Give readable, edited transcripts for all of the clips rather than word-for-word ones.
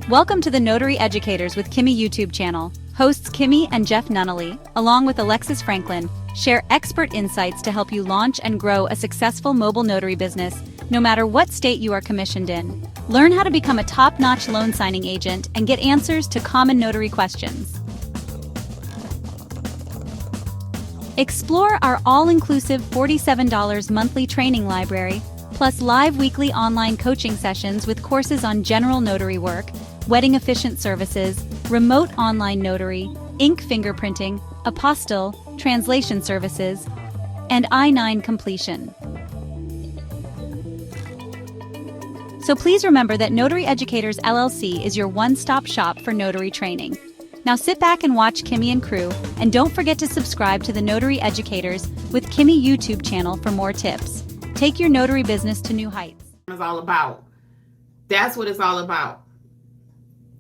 Welcome to the Notary Educators with Kimmi YouTube channel. Hosts Kimmi and Jeff Nunnally, along with Alexis Franklin, share expert insights to help you launch and grow a successful mobile notary business, no matter what state you are commissioned in. Learn how to become a top-notch loan signing agent and get answers to common notary questions. Explore our all-inclusive $47 monthly training library, plus live weekly online coaching sessions with courses on general notary work, wedding efficient services, remote online notary, ink fingerprinting, apostille, translation services, and I-9 completion. So please remember that Notary Educators LLC is your one-stop shop for notary training. Now sit back and watch Kimmi and crew, and don't forget to subscribe to the Notary Educators with Kimmi YouTube channel for more tips. Take your notary business to new heights. It's all about. That's what it's all about.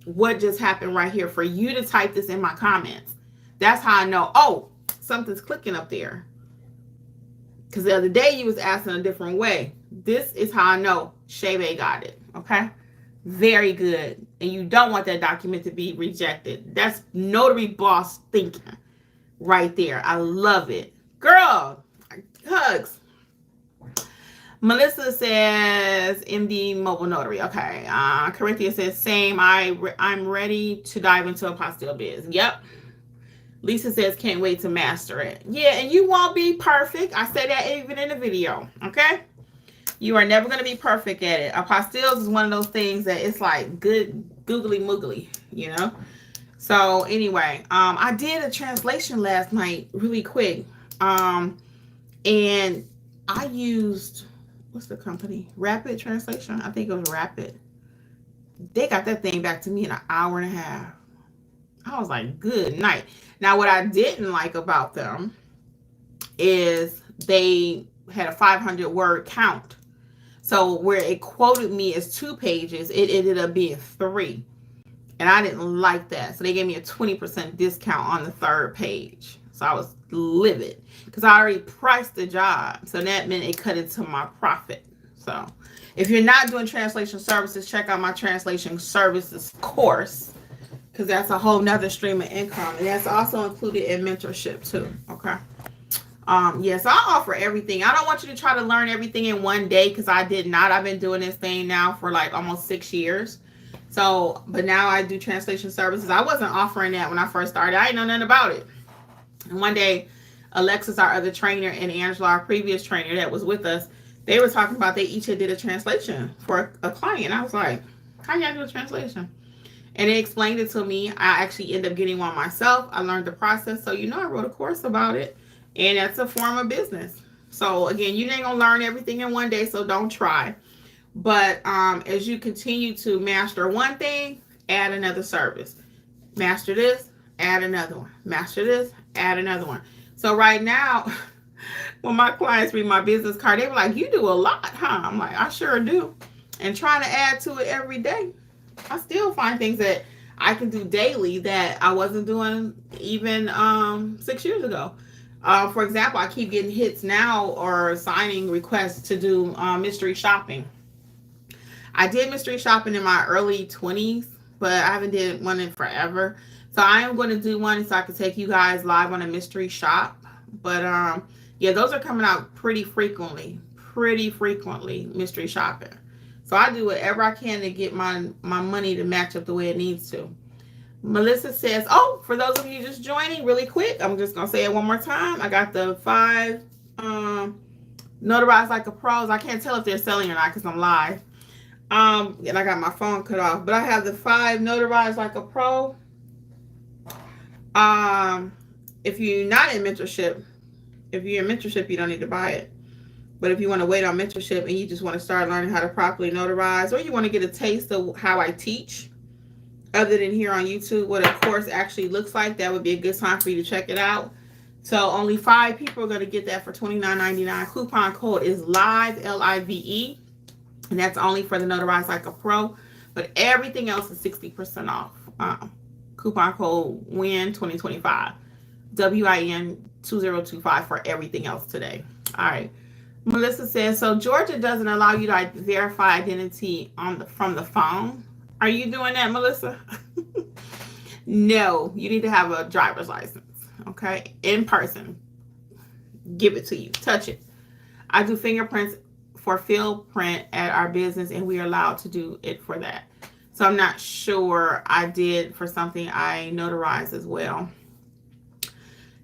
What just happened right here for you to type this in my comments. That's how I know, oh, something's clicking up there. Because the other day you was asking a different way. This is how I know Shebe got it, okay? Very good. And you don't want that document to be rejected. That's notary boss thinking right there. I love it. Girl, hugs. Melissa says MD mobile notary. Okay. Corinthia says same. I'm ready to dive into apostille biz. Yep. Lisa says can't wait to master it. Yeah, and you won't be perfect. I said that even in the video. Okay. You are never going to be perfect at it. Apostilles is one of those things that it's like good googly moogly, you know. So anyway, I did a translation last night really quick. And I used, what's the company? Rapid Translation. I think it was Rapid. They got that thing back to me in an hour and a half. I was like, good night. Now, what I didn't like about them is they had a 500 word count. So where it quoted me as 2 pages, it ended up being 3. And I didn't like that. So they gave me a 20% discount on the 3rd page. So I was livid because I already priced the job. So that meant it cut into my profit. So if you're not doing translation services, check out my translation services course, because that's a whole nother stream of income. And that's also included in mentorship too. Okay. Yes, I offer everything. I don't want you to try to learn everything in one day, because I did not. I've been doing this thing now for like almost 6 years. So, but now I do translation services. I wasn't offering that when I first started. I didn't know nothing about it. And one day, Alexis, our other trainer, and Angela, our previous trainer that was with us, they were talking about they each had did a translation for a client. I was like, how y'all do a translation? And they explained it to me. I actually ended up getting one myself. I learned the process. So, you know, I wrote a course about it. And that's a form of business. So again, you ain't gonna learn everything in one day, so don't try. But as you continue to master one thing, add another service. Master this, add another one. Master this, add another one. So right now, when my clients read my business card, they were like, you do a lot, huh? I'm like, I sure do. And trying to add to it every day. I still find things that I can do daily that I wasn't doing even 6 years ago. For example, I keep getting hits now or signing requests to do mystery shopping. I did mystery shopping in my early 20s, but I haven't did one in forever. So I am going to do one so I can take you guys live on a mystery shop. But yeah, those are coming out pretty frequently, mystery shopping. So I do whatever I can to get my money to match up the way it needs to. Melissa says, oh, for those of you just joining really quick, I'm just going to say it one more time. I got the 5 Notarize Like a Pros. I can't tell if they're selling or not because I'm live. And I got my phone cut off. But I have the 5 Notarize Like a Pro. If you're not in mentorship, you don't need to buy it. But if you want to wait on mentorship and you just want to start learning how to properly notarize, or you want to get a taste of how I teach, other than here on YouTube, what a course actually looks like, that would be a good time for you to check it out. So only 5 people are going to get that for $29.99. Coupon code is LIVE, L-I-V-E. And that's only for the Notarize Like a Pro. But everything else is 60% off. Coupon code WIN 2025. WIN 2025 for everything else today. All right. Melissa says, so Georgia doesn't allow you to verify identity from the phone. Are you doing that, Melissa? No, you need to have a driver's license, okay? In person. Give it to you. Touch it. I do fingerprints for field print at our business, and we are allowed to do it for that. So I'm not sure I did for something I notarized as well.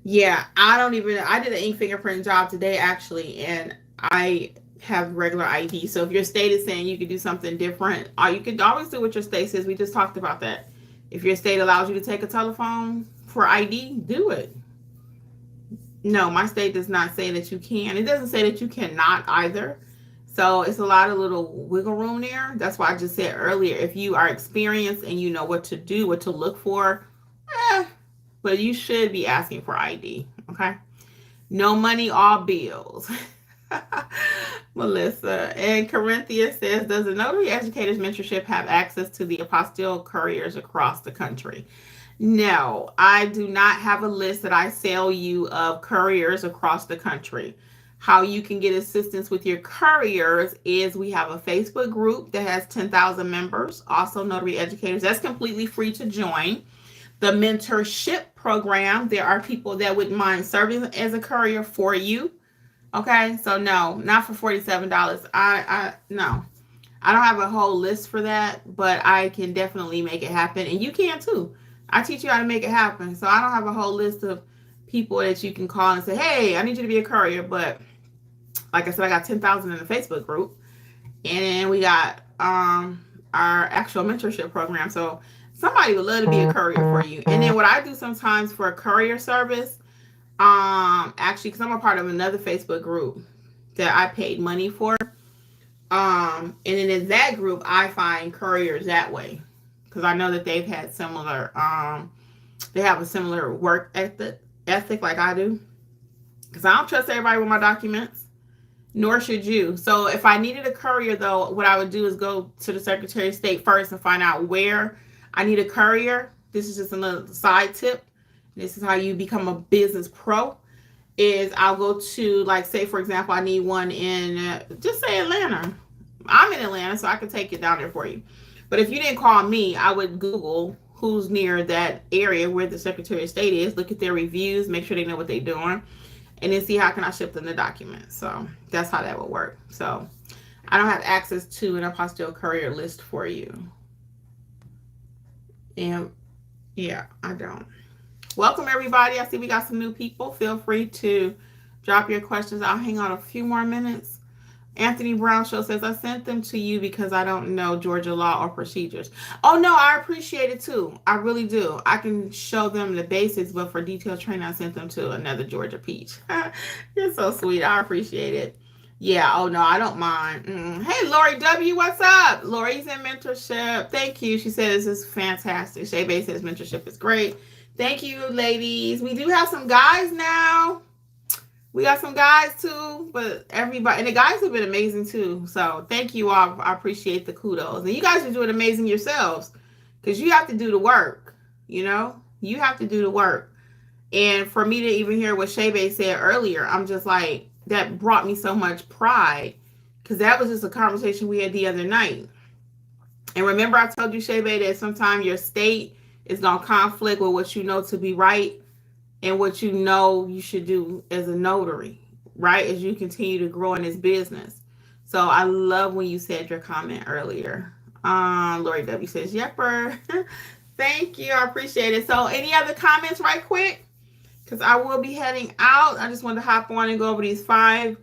Yeah, I did an ink fingerprint job today actually, and I have regular ID. So if your state is saying you could do something different, you could always do what your state says. We just talked about that. If your state allows you to take a telephone for ID, do it. No, my state does not say that you can. It doesn't say that you cannot either. So it's a lot of little wiggle room there. That's why I just said earlier, if you are experienced and you know what to do, what to look for, but you should be asking for ID, okay? No money, all bills. Melissa. And Corinthia says, does the Notary Educators Mentorship have access to the apostille couriers across the country? No, I do not have a list that I sell you of couriers across the country. How you can get assistance with your couriers is we have a Facebook group that has 10,000 members, also Notary Educators. That's completely free to join. The mentorship program, there are people that wouldn't mind serving as a courier for you. Okay, so no, not for $47. No. I don't have a whole list for that, but I can definitely make it happen, and you can too. I teach you how to make it happen. So I don't have a whole list of people that you can call and say, hey, I need you to be a courier. But like I said, I got 10,000 in the Facebook group, and we got our actual mentorship program. So somebody would love to be a courier for you. And then what I do sometimes for a courier service, actually, because I'm a part of another Facebook group that I paid money for. And then in that group, I find couriers that way. Because I know that they've had similar, they have a similar work ethic like I do. Because I don't trust everybody with my documents, nor should you. So if I needed a courier, though, what I would do is go to the Secretary of State first and find out where I need a courier. This is just another side tip. This is how you become a business pro. Is I'll go to, like, say, for example, I need one in, just say Atlanta. I'm in Atlanta, so I can take it down there for you. But if you didn't call me, I would Google who's near that area where the Secretary of State is, look at their reviews, make sure they know what they're doing, and then see how can I ship them the documents. So that's how that would work. So I don't have access to an apostille courier list for you. And yeah, I don't. Welcome, everybody. I see we got some new people. Feel free to drop your questions. I'll hang on a few more minutes. Anthony Brown Show says, I sent them to you because I don't know Georgia law or procedures. Oh, no, I appreciate it, too. I really do. I can show them the basics, but for detailed training, I sent them to another Georgia peach. You're so sweet. I appreciate it. Yeah, oh, no, I don't mind. Hey, Lori W., what's up? Lori's in mentorship. Thank you. She says this is fantastic. Shay Bay says mentorship is great. Thank you, ladies. We do have some guys now. We got some guys too, but everybody, and the guys have been amazing too. So thank you all. I appreciate the kudos. And you guys are doing amazing yourselves because you have to do the work, you know? You have to do the work. And for me to even hear what Shebe said earlier, I'm just like, that brought me so much pride because that was just a conversation we had the other night. And remember I told you, Shebe, that sometimes your state is going to conflict with what you know to be right and what you know you should do as a notary, right? As you continue to grow in this business. So I love when you said your comment earlier. Lori W says, yepper. Thank you. I appreciate it. So any other comments right quick? Because I will be heading out. I just wanted to hop on and go over these 5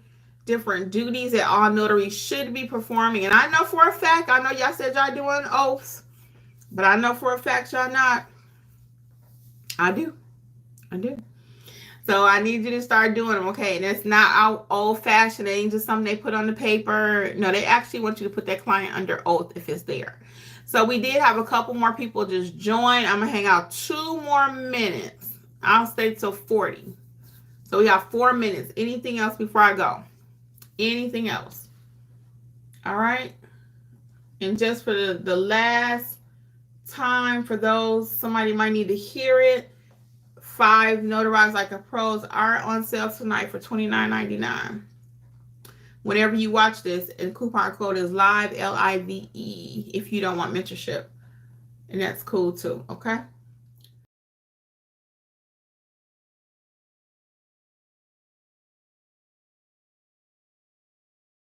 different duties that all notaries should be performing. And I know for a fact, I know y'all said y'all doing oaths, but I know for a fact y'all not. I do. So I need you to start doing them, okay? And it's not old-fashioned. It ain't just something they put on the paper. No, they actually want you to put that client under oath if it's there. So we did have a couple more people just join. I'm going to hang out 2 more minutes. I'll stay till 40. So we have 4 minutes. Anything else before I go? Anything else? All right? And just for the last time, for those, somebody might need to hear it. 5 Notarize Like a Pros are on sale tonight for $29.99. Whenever you watch this, and coupon code is LIVE, LIVE, if you don't want mentorship. And that's cool too. Okay.